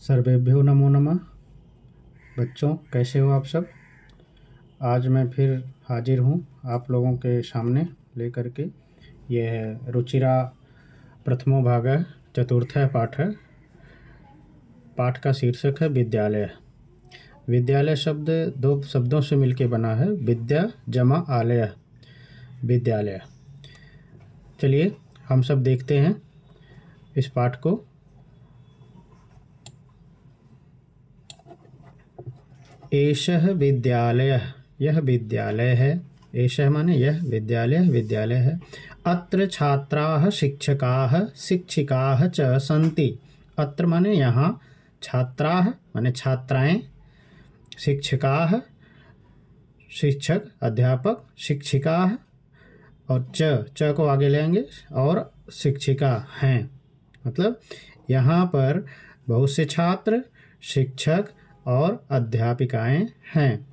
सर्वेभ्यो नमो नमः। बच्चों, कैसे हो आप सब। आज मैं फिर हाजिर हूँ आप लोगों के सामने लेकर के। यह है रुचिरा प्रथमो भाग है, चतुर्थ पाठ है। पाठ का शीर्षक है विद्यालय। विद्यालय शब्द दो शब्दों से मिलकर बना है, विद्या जमा आलय, विद्यालय। चलिए हम सब देखते हैं इस पाठ को। एषः विद्यालयः, यह विद्यालय है। एषः माने यह, विद्यालय विद्यालय है। अत्र छात्राः शिक्षकाः शिक्षिकाः च सन्ति। अत्र माने यहाँ, छात्राः माने छात्राएं, शिक्षकाः शिक्षक अध्यापक, शिक्षिकाः और च को आगे लेंगे, और शिक्षिका हैं। मतलब यहाँ पर बहुत से छात्र, शिक्षक और अध्यापिकाएं हैं।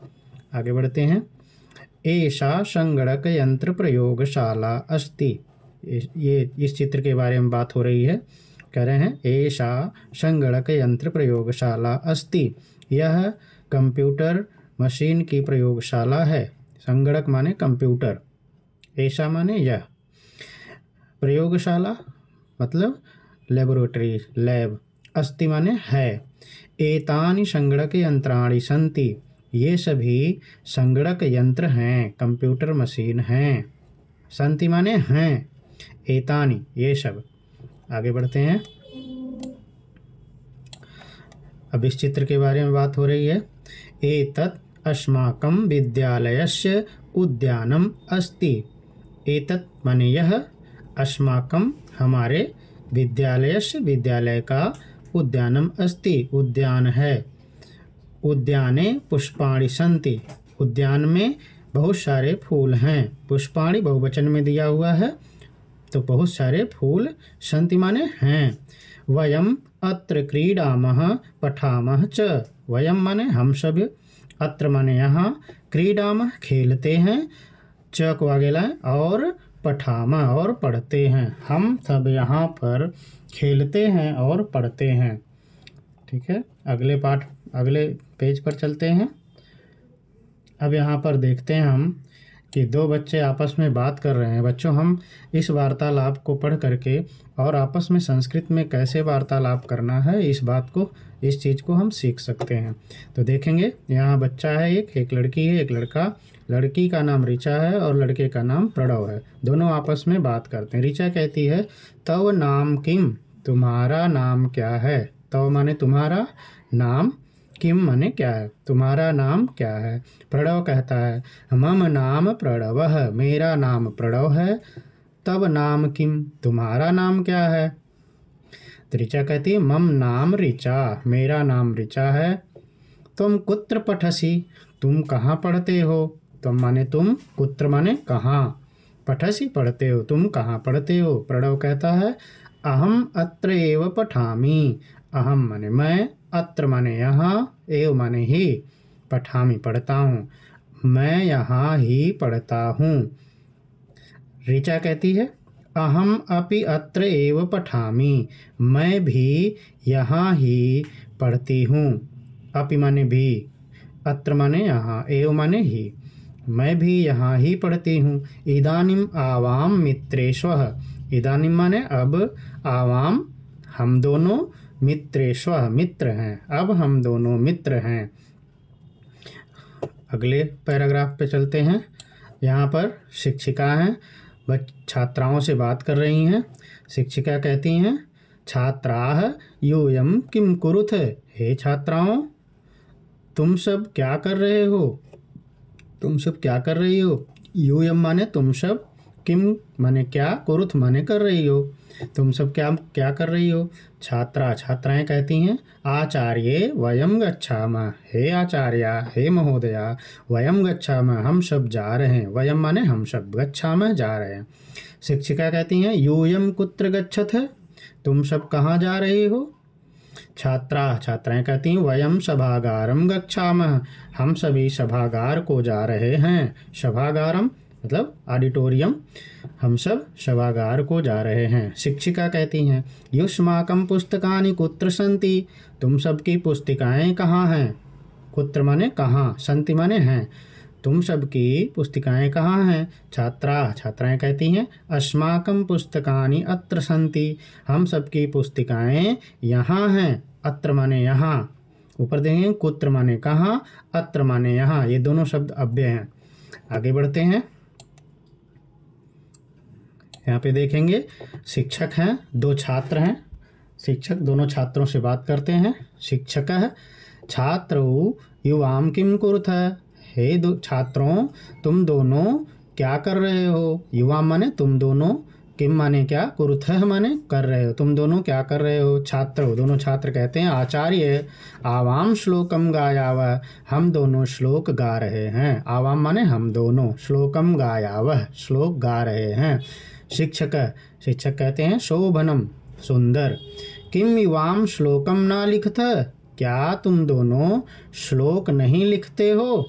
आगे बढ़ते हैं। एषा संगणक यंत्र प्रयोगशाला अस्ति। ये इस चित्र के बारे में बात हो रही है। कह रहे हैं एषा संगणक यंत्र प्रयोगशाला अस्ति। यह कंप्यूटर मशीन की प्रयोगशाला है। संगणक माने कंप्यूटर, ऐसा माने यह, प्रयोगशाला मतलब लेबोरेटरी, लैब, अस्ति माने है। एतानि संगणक यंत्राणि सन्ति। ये सभी संगणक यंत्र हैं, कंप्यूटर मशीन हैं। सन्ति माने हैं, एतानि ये सब। आगे बढ़ते हैं। अब इस चित्र के बारे में बात हो रही है। एतत् अस्माकं विद्यालयस्य उद्यानम अस्ति। एतत् माने यह, अस्माकं हमारे, विद्यालयस्य विद्यालय का, उद्यानम अस्ति उद्यान है। उद्याने पुष्पाणि सन्ति। उद्यान में बहुत सारे फूल हैं। पुष्पाणि बहुवचन में दिया हुआ है, तो बहुत सारे फूल, सन्ति माने हैं। वयम अत्र क्रीडामः पठामः च। वयम माने हम सब, अत्र माने यहाँ, क्रीडामः खेलते हैं, च को आगे लाएं, और पठामः और पढ़ते हैं। हम सब यहाँ पर खेलते हैं और पढ़ते हैं। ठीक है, अगले पेज पर चलते हैं। अब यहाँ पर देखते हैं हम कि दो बच्चे आपस में बात कर रहे हैं। बच्चों, हम इस वार्तालाप को पढ़ करके और आपस में संस्कृत में कैसे वार्तालाप करना है, इस चीज़ को हम सीख सकते हैं। तो देखेंगे, यहाँ बच्चा है, एक लड़की है, एक लड़का। लड़की का नाम ऋचा है और लड़के का नाम प्रणव है। दोनों आपस में बात करते हैं। ऋचा कहती है, तव नाम किम, तुम्हारा नाम क्या है। तव माने तुम्हारा, नाम, किम माने क्या है, तुम्हारा नाम क्या है। प्रणव कहता है, मम नाम प्रणवः, मेरा नाम प्रणव है। तब नाम किम, तुम्हारा नाम क्या है। तो ऋचा कहती है, मम नाम ऋचा, मेरा नाम ऋचा है। तुम कुत्र पठसि, तुम कहाँ पढ़ते हो। तुम माने तुम, कुत्र माने कहाँ, पठसि पढ़ते हो, तुम कहाँ पढ़ते हो। प्रणव कहता है, अहम अत्र एव पठामि। अहम माने मैं, अत्र माने यहाँ, एव माने ही, पठामि पढ़ता हूँ, मैं यहाँ ही पढ़ता हूँ। ऋचा कहती है, अहम अपि अत्र एव पठामि, मैं भी यहाँ ही पढ़ती हूँ। अपि माने भी, अत्र माने यहाँ, एव माने ही, मैं भी यहाँ ही पढ़ती हूँ। इदानीम आवाम मित्रेष्वः। इदानीम माने अब, आवाम हम दोनों, मित्रेष्वः मित्र हैं, अब हम दोनों मित्र हैं। अगले पैराग्राफ पे चलते हैं। यहाँ पर शिक्षिका हैं, छात्राओं से बात कर रही हैं। शिक्षिका कहती हैं, छात्राः यूयं किं कुरुथ। हे छात्राओं, तुम सब क्या कर रहे हो, तुम सब क्या कर रही हो। यूयम माने तुम सब, किम माने क्या, कुरुथ माने कर रही हो, तुम सब क्या क्या कर रही हो। छात्राएं कहती हैं, आचार्ये वयम गच्छामः। हे आचार्या, हे महोदया, वयम गच्छामः, हम सब जा रहे हैं। वयम माने हम सब, गच्छामः जा रहे हैं। शिक्षिका कहती हैं, यूयम कुत्र गच्छथ, तुम सब कहाँ जा रही हो। छात्राएं कहती हैं, वयम सभागारम गच्छामः, हम सभी सभागार को जा रहे हैं। सभागारम मतलब ऑडिटोरियम, हम सब सभागार को जा रहे हैं। शिक्षिका कहती हैं युष्माकं पुस्तकानि कुत्र सन्ति, तुम सबकी पुस्तिकाएं कहाँ हैं। कुत्र माने कहाँ, सन्ति माने हैं, तुम सबकी पुस्तिकाएं कहाँ हैं। छात्राएं कहती हैं अस्माकं पुस्तकानि अत्र सन्ति, हम सबकी पुस्तिकाएं यहाँ हैं। अत्र माने यहाँ, ऊपर देखेंगे कुत्र माने कहाँ, अत्र माने यहाँ, ये दोनों शब्द अव्यय हैं। आगे बढ़ते हैं, यहाँ पे देखेंगे शिक्षक हैं, दो छात्र हैं। शिक्षक दोनों छात्रों से बात करते हैं। शिक्षकः छात्रौ युवां किं कुरुतः, हे दो छात्रों तुम दोनों क्या कर रहे हो। युवा माने तुम दोनों, किम माने क्या, कुरुतः माने कर रहे हो, तुम दोनों क्या कर रहे हो। छात्र, दोनों छात्र कहते हैं आचार्य आवाम श्लोकम गायावः, हम दोनों श्लोक गा रहे हैं। आवाम माने हम दोनों, श्लोकम गायावः श्लोक गा रहे हैं। शिक्षक कहते हैं शोभनम सुंदर, किम युवाम श्लोकम ना लिखतः, क्या तुम दोनों श्लोक नहीं लिखते हो,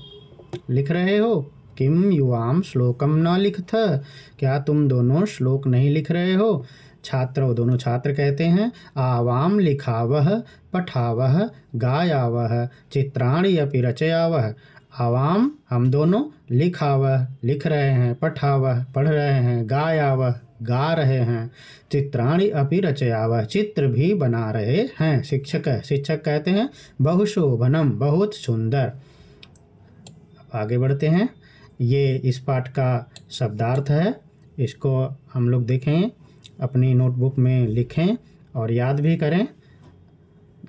लिख रहे हो। किम युवाम श्लोकम न लिखतः, क्या तुम दोनों श्लोक नहीं लिख रहे हो। छात्र, दोनों छात्र कहते हैं आवाम लिखावः पठावः गायावः चित्राणि अपि रचयावः, आवाम हम दोनों, लिखावः लिख रहे हैं, पठावः पढ़ रहे हैं, गायावः गा रहे हैं, चित्राणि अपि रचयावः चित्र भी बना रहे हैं। शिक्षक कहते हैं बहुशोभनम बहुत सुंदर। आगे बढ़ते हैं, ये इस पाठ का शब्दार्थ है, इसको हम लोग देखें, अपनी नोटबुक में लिखें और याद भी करें।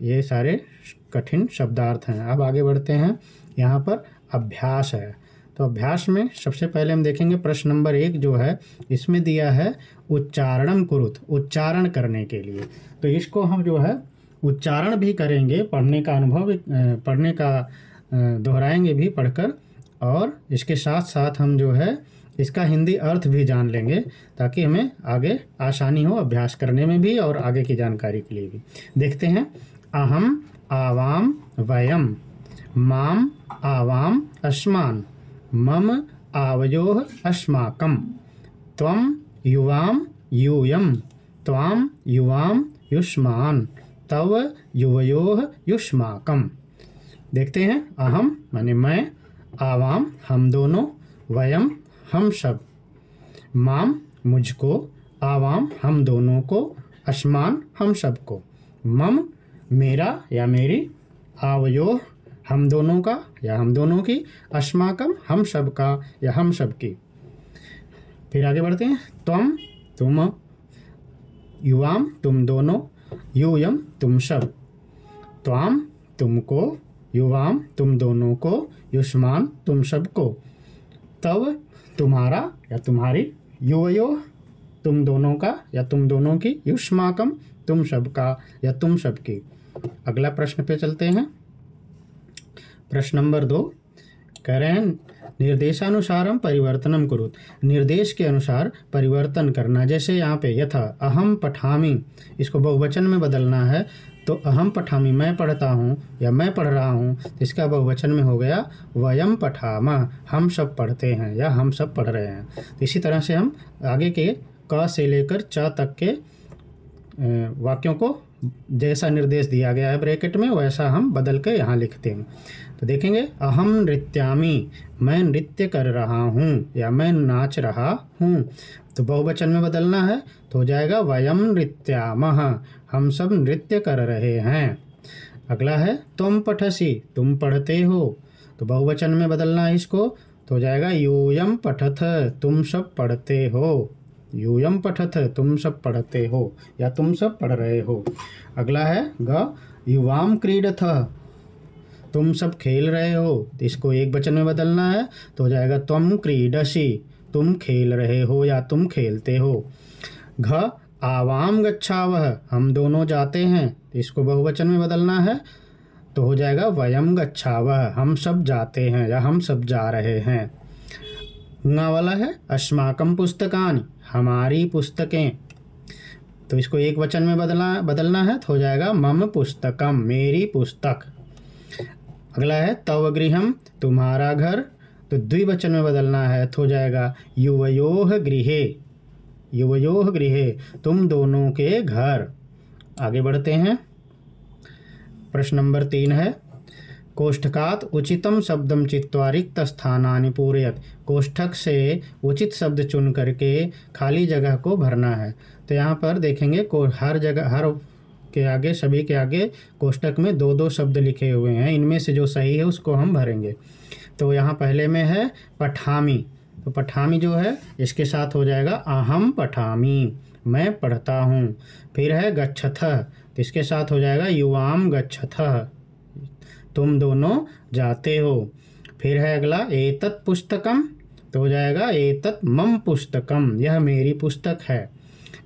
ये सारे कठिन शब्दार्थ हैं। अब आगे बढ़ते हैं, यहाँ पर अभ्यास है। तो अभ्यास में सबसे पहले हम देखेंगे प्रश्न नंबर 1 जो है, इसमें दिया है उच्चारणम कुरुत, उच्चारण करने के लिए। तो इसको हम जो है उच्चारण भी करेंगे, पढ़ने का अनुभव, पढ़ने का दोहराएंगे भी पढ़कर, और इसके साथ साथ हम जो है इसका हिंदी अर्थ भी जान लेंगे, ताकि हमें आगे आसानी हो अभ्यास करने में भी और आगे की जानकारी के लिए भी। देखते हैं, अहम आवाम वयम, माम आवाम अस्मान्, मम आवयोः अस्माकं, त्वं युवाम यूयम, त्वां युवाम युष्मान्, तव युवयोः युष्माकं। देखते हैं, अहम माने मैं, आवाम हम दोनों, वयम हम सब, माम मुझको, आवाम हम दोनों को, अस्मान हम सबको, मम मेरा या मेरी, आवयोः हम दोनों का या हम दोनों की, अस्माकम हम सब का या हम सब की। फिर आगे बढ़ते हैं, त्वम तुम, युवाम तुम दोनों, यूयम तुम सब, त्वाम तुमको, युवाम तुम दोनों को, युष्मान तुम सबको, तव तुम्हारा या तुम्हारी, युवयो तुम दोनों का या तुम दोनों की, युष्माकम तुम सबका या तुम सबकी। अगला प्रश्न पे चलते हैं, प्रश्न नंबर 2 कह रहे हैं निर्देशानुसारम परिवर्तनम कुरुत, निर्देश के अनुसार परिवर्तन करना। जैसे यहाँ पे यथा अहम पठामि, इसको बहुवचन में बदलना है, तो अहम पठामि मैं पढ़ता हूँ या मैं पढ़ रहा हूँ, इसका बहुवचन में हो गया वयम पठामः हम सब पढ़ते हैं या हम सब पढ़ रहे हैं। तो इसी तरह से हम आगे के क से लेकर च तक के वाक्यों को जैसा निर्देश दिया गया है ब्रैकेट में, वैसा हम बदल के यहाँ लिखते हैं। तो देखेंगे, अहम नृत्यामि मैं नृत्य कर रहा हूँ या मैं नाच रहा हूँ, तो बहुवचन में बदलना है, तो हो जाएगा वयम नृत्यामः हम सब नृत्य कर रहे हैं। अगला है त्वम पठसि तुम पढ़ते हो, तो बहुवचन में बदलना है इसको, तो हो जाएगा यूयम पठथ तुम सब पढ़ते हो, यूयम पठथ तुम सब पढ़ते हो या तुम सब पढ़ रहे हो। अगला है ग युवाम क्रीडथः तुम सब खेल रहे हो, तो इसको एक वचन में बदलना है, तो हो जाएगा त्वम क्रीडसि तुम खेल रहे हो या तुम खेलते हो। घ आवाम गच्छावः हम दोनों जाते हैं, तो इसको बहुवचन में बदलना है, तो हो जाएगा वयम गच्छावः हम सब जाते हैं या हम सब जा रहे हैं। ङा वाला है अस्माकं पुस्तकानि हमारी पुस्तकें, तो इसको एक वचन में बदलना है, तो हो जाएगा मम पुस्तकम मेरी पुस्तक। अगला है तव गृहम तुम्हारा घर, तो द्विवचन में बदलना है तो हो जाएगा युवयोः गृहे, युवयोः गृहे, तुम दोनों के घर। आगे बढ़ते हैं। प्रश्न नंबर 3 है कोष्ठकात् उचितम शब्दम चित्वा रिक्त स्थानानि पूरयत। कोष्ठक से उचित शब्द चुन करके खाली जगह को भरना है। तो यहाँ पर देखेंगे को हर जगह, हर के आगे, सभी के आगे कोष्ठक में 2-2 शब्द लिखे हुए हैं। इनमें से जो सही है उसको हम भरेंगे। तो यहाँ पहले में है पठामि, तो पठामि जो है इसके साथ हो जाएगा अहम पठामि, मैं पढ़ता हूँ। फिर है गच्छथः, तो इसके साथ हो जाएगा युवाम गच्छथः, तुम दोनों जाते हो। फिर है अगला एतत् पुस्तकम, तो हो जाएगा एतत् मम पुस्तकम, यह मेरी पुस्तक है।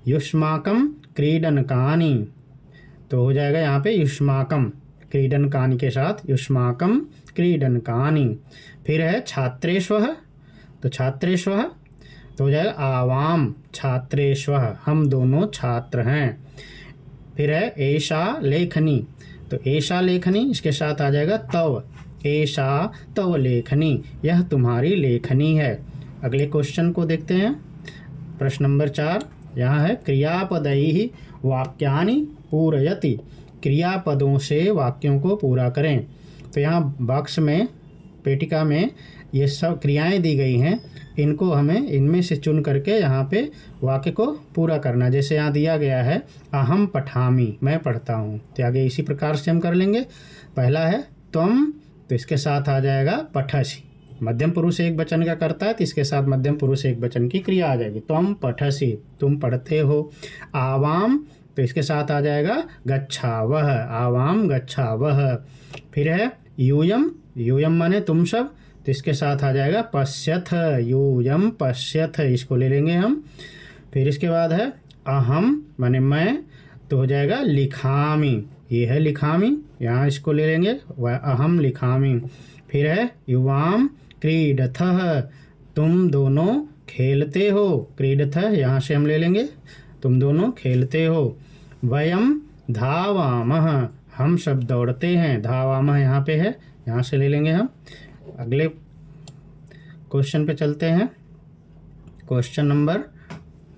युष्माकम क्रीडनकानि, तो हो जाएगा यहाँ पे युष्माकम, क्रीडनकानि के साथ युष्माकम क्रीडनकानि। फिर है छात्रेष्वः, तो छात्रेष्वः, तो हो जाएगा आवाम छात्रेष्वः, हम दोनों छात्र हैं। फिर है एषा लेखनी, तो एषा लेखनी इसके साथ आ जाएगा तव, एषा तव लेखनी, यह तुम्हारी लेखनी है। अगले क्वेश्चन को देखते हैं। प्रश्न नंबर 4 यहाँ है क्रियापदैः वाक्यानि पूरयति, क्रियापदों से वाक्यों को पूरा करें। तो यहाँ बॉक्स में, पेटिका में ये सब क्रियाएं दी गई हैं, इनको हमें इनमें से चुन करके यहाँ पे वाक्य को पूरा करना। जैसे यहाँ दिया गया है अहम पठामि, मैं पढ़ता हूँ, तो आगे इसी प्रकार से हम कर लेंगे। पहला है त्वम, तो इसके साथ आ जाएगा पठसि, मध्यम पुरुष एक वचन का करता है तो इसके साथ मध्यम पुरुष एक वचन की क्रिया आ जाएगी, त्वम पठसि, तुम पढ़ते हो। आवाम, तो इसके साथ आ जाएगा गच्छावः, आवाम गच्छावः। फिर है यूयम, यूयम माने तुम सब, तो इसके साथ आ जाएगा पश्यथ, यूयम पश्यथ, इसको ले लेंगे हम। फिर इसके बाद है अहम माने मैं, तो हो जाएगा लिखामि, ये है लिखामि, यहाँ इसको ले लेंगे, वह अहम लिखामि। फिर है युवाम क्रीडथः, तुम दोनों खेलते हो, क्रीडथः यहाँ से हम ले लेंगे, तुम दोनों खेलते हो। वयम धावामः, हम सब दौड़ते हैं, धावामः यहाँ पे है, यहाँ से ले लेंगे हम। अगले क्वेश्चन पे चलते हैं। क्वेश्चन नंबर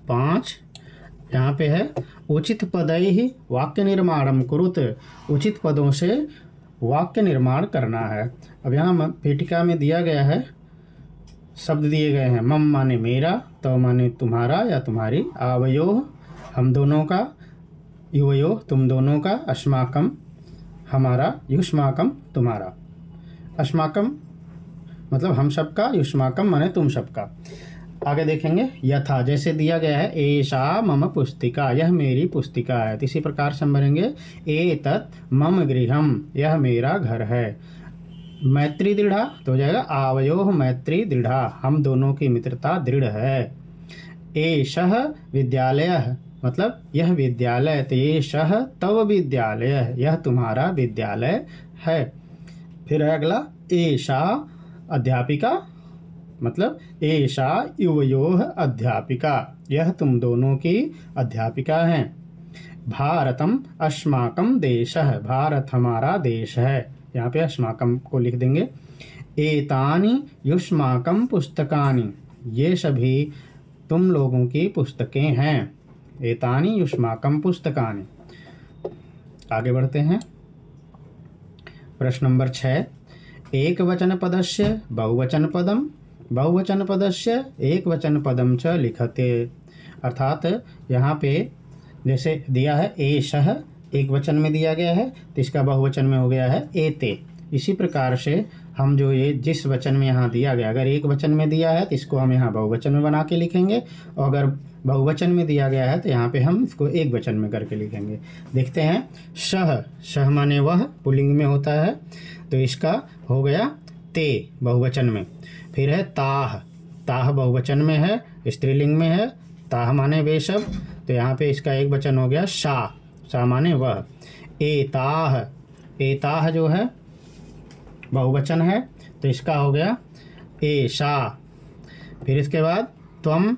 5 यहाँ पे है उचित पदैः वाक्य निर्माणम कुरुत, उचित पदों से वाक्य निर्माण करना है। अब यहाँ पेटिका में दिया गया है, शब्द दिए गए हैं, मम माने मेरा, तव माने तुम्हारा या तुम्हारी, आवयोः हम दोनों का, युवयोः तुम दोनों का, अस्माकम हमारा, युष्माकम तुम्हारा। अस्माकम मतलब हम सबका, युष्माकम माने तुम सबका। आगे देखेंगे यथा, जैसे दिया गया है एषा मम पुस्तिका, यह मेरी पुस्तिका है, तो इसी प्रकार से हम भरेंगे एतत् मम गृहम, यह मेरा घर है। मैत्री दृढ़ा, तो हो जाएगा आवयोः मैत्री दृढ़ा, हम दोनों की मित्रता दृढ़ है। एषः विद्यालयः, मतलब यह विद्यालय, तो एषः तव विद्यालयः, यह तुम्हारा विद्यालय है। फिर है अगला एषा अध्यापिका, मतलब एषा युवयोः अध्यापिका, यह तुम दोनों की अध्यापिका हैं। भारतम अस्माकं देशः, भारत हमारा देश है, यहाँ पे अस्माकं को लिख देंगे। एतानि युष्माकं पुस्तकानि, ये सभी तुम लोगों की पुस्तकें हैं। एतानि युष्माकं पुस्तकानि। आगे बढ़ते हैं। प्रश्न नंबर 6 एक वचन पदस्य बहुवचन पदम, बहुवचन पदस्य एक वचन पदम च लिखते। अर्थात यहाँ पे जैसे दिया है एषः, एक वचन में दिया गया है, तो इसका बहुवचन में हो गया है एते। इसी प्रकार से हम जो ये जिस वचन में यहाँ दिया गया, अगर एक वचन में दिया है तो इसको हम यहाँ बहुवचन में बना के लिखेंगे, और अगर बहुवचन में दिया गया है तो यहाँ पे हम इसको एक वचन में करके लिखेंगे। देखते हैं शह, शह माने वह, पुल्लिंग में होता है, तो इसका हो गया ते बहुवचन में। फिर है ताह, ताह बहुवचन में है, स्त्रीलिंग में है, ताह माने वे सब, तो यहाँ पे इसका एक वचन हो गया शाह, शाह माने वह। एताह, एताह जो है बहुवचन है, तो इसका हो गया एषा। फिर इसके बाद त्वम,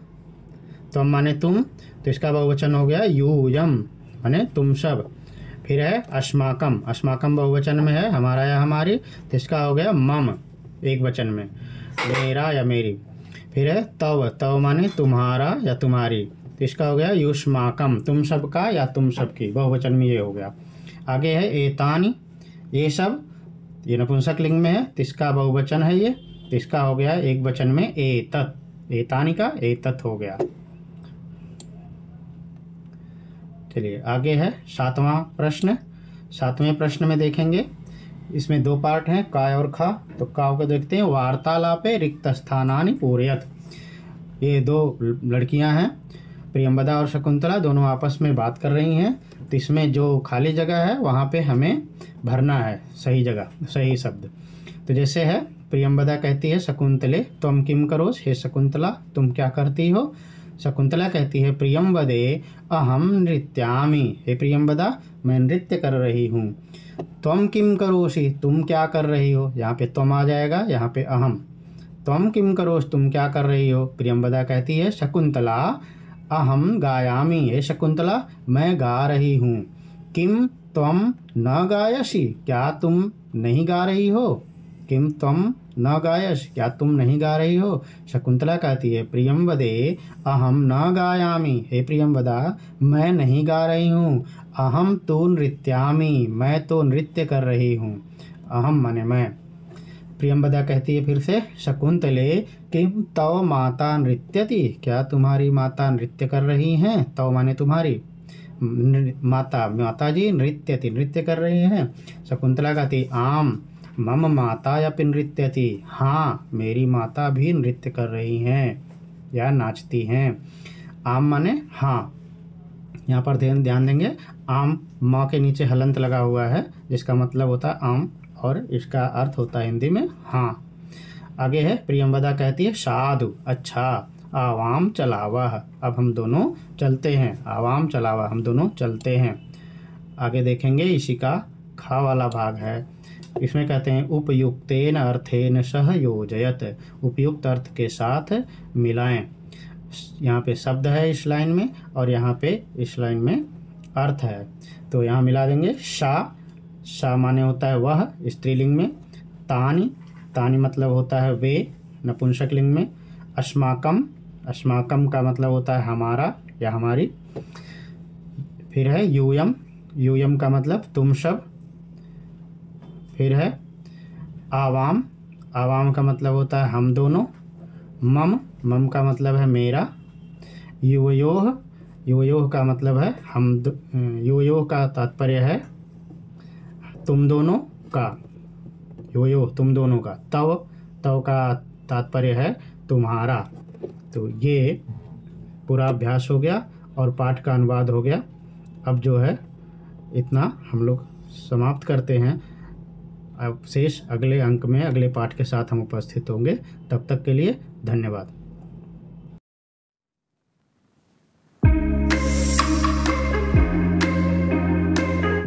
त्वम माने तुम, तो इसका बहुवचन हो गया यूयम माने तुम सब। फिर है अस्माकम, अस्माकम बहुवचन में है, हमारा या हमारी, तो इसका हो गया मम, एक वचन में, मेरा या मेरी। फिर है तव, तव माने तुम्हारा या तुम्हारी, तो इसका हो गया युष्माकम, तुम सबका या तुम सबकी, बहुवचन में ये हो गया। आगे है एतानी, ये सब, ये नपुंसक लिंग में है, तिसका बहुवचन है ये, तिसका हो गया एक वचन में एतत्, एतानी का एतत् हो गया। चलिए आगे है 7वां प्रश्न। 7वें प्रश्न में देखेंगे, इसमें 2 पार्ट हैं, काय और खा। तो का को देखते हैं, वार्तालापे रिक्त स्थानानि पूरयत। ये 2 लड़कियां हैं, प्रियंवदा और शकुंतला, दोनों आपस में बात कर रही हैं। तो इसमें जो खाली जगह है वहाँ पे हमें भरना है सही जगह, सही शब्द। तो जैसे है, प्रियंवदा कहती है शकुंतले त्वं किम करोस, हे शकुंतला तुम क्या करती हो। शकुंतला कहती है प्रियंवदे अहम नृत्यामि, हे प्रियंवदा मैं नृत्य कर रही हूँ। त्वं किम करोसि, तुम क्या कर रही हो, यहाँ पे त्वं आ जाएगा, यहाँ पे अहम। त्वं किम करोस, तुम क्या कर रही हो। प्रियंवदा कहती है शकुंतला अहम गायामि, हे शकुंतला मैं गा रही हूँ। किम त्वं न गायसि, क्या तुम नहीं गा रही हो। किम त्वं न गायस, क्या तुम नहीं गा रही हो। शकुंतला कहती है प्रियंवदे अहम न गायामि, हे प्रियंवदा मैं नहीं गा रही हूँ। अहम तो नृत्यामि, मैं तो नृत्य कर रही हूँ। अहम माने मैं। प्रियंवदा कहती है फिर से शकुंतले किम तव माता नृत्यति, क्या तुम्हारी माता नृत्य कर रही हैं। तव माने तुम्हारी, माता, माता जी नृत्यति, नृत्य कर रही हैं। शकुंतला कहती आम मम माता अपि नृत्यति, हाँ मेरी माता भी नृत्य कर रही हैं या नाचती हैं। आम माने हाँ, यहाँ पर ध्यान देंगे, आम माँ के नीचे हलंत लगा हुआ है, जिसका मतलब होता है आम, और इसका अर्थ होता है हिंदी में हाँ। आगे है प्रियंवदा कहती है साधु, अच्छा, आवाम चलावह, अब हम दोनों चलते हैं। आवाम चलावह, हम दोनों चलते हैं। आगे देखेंगे, इसी का खा वाला भाग है। इसमें कहते हैं उपयुक्तेन अर्थेन सह योजयत, उपयुक्त अर्थ के साथ मिलाएं। यहाँ पे शब्द है इस लाइन में, और यहाँ पे इस लाइन में अर्थ है, तो यहाँ मिला देंगे। शा माने होता है वह, स्त्रीलिंग में। तानी, तानी मतलब होता है वे, नपुंसक लिंग में। अस्माकम, अस्माकम का मतलब होता है हमारा या हमारी। फिर है यूयम, यूयम का मतलब तुम सब। फिर है आवाम, आवाम का मतलब होता है हम दोनों। मम, मम का मतलब है मेरा। युवयोः, युवयोः का मतलब है हम, युवयोः का तात्पर्य है तुम दोनों का, युवयोः तुम दोनों का। तव, तव का तात्पर्य है तुम्हारा। तो ये पूरा अभ्यास हो गया और पाठ का अनुवाद हो गया। अब जो है इतना हम लोग समाप्त करते हैं। अब शेष अगले अंक में अगले पाठ के साथ हम उपस्थित होंगे। तब तक के लिए धन्यवाद।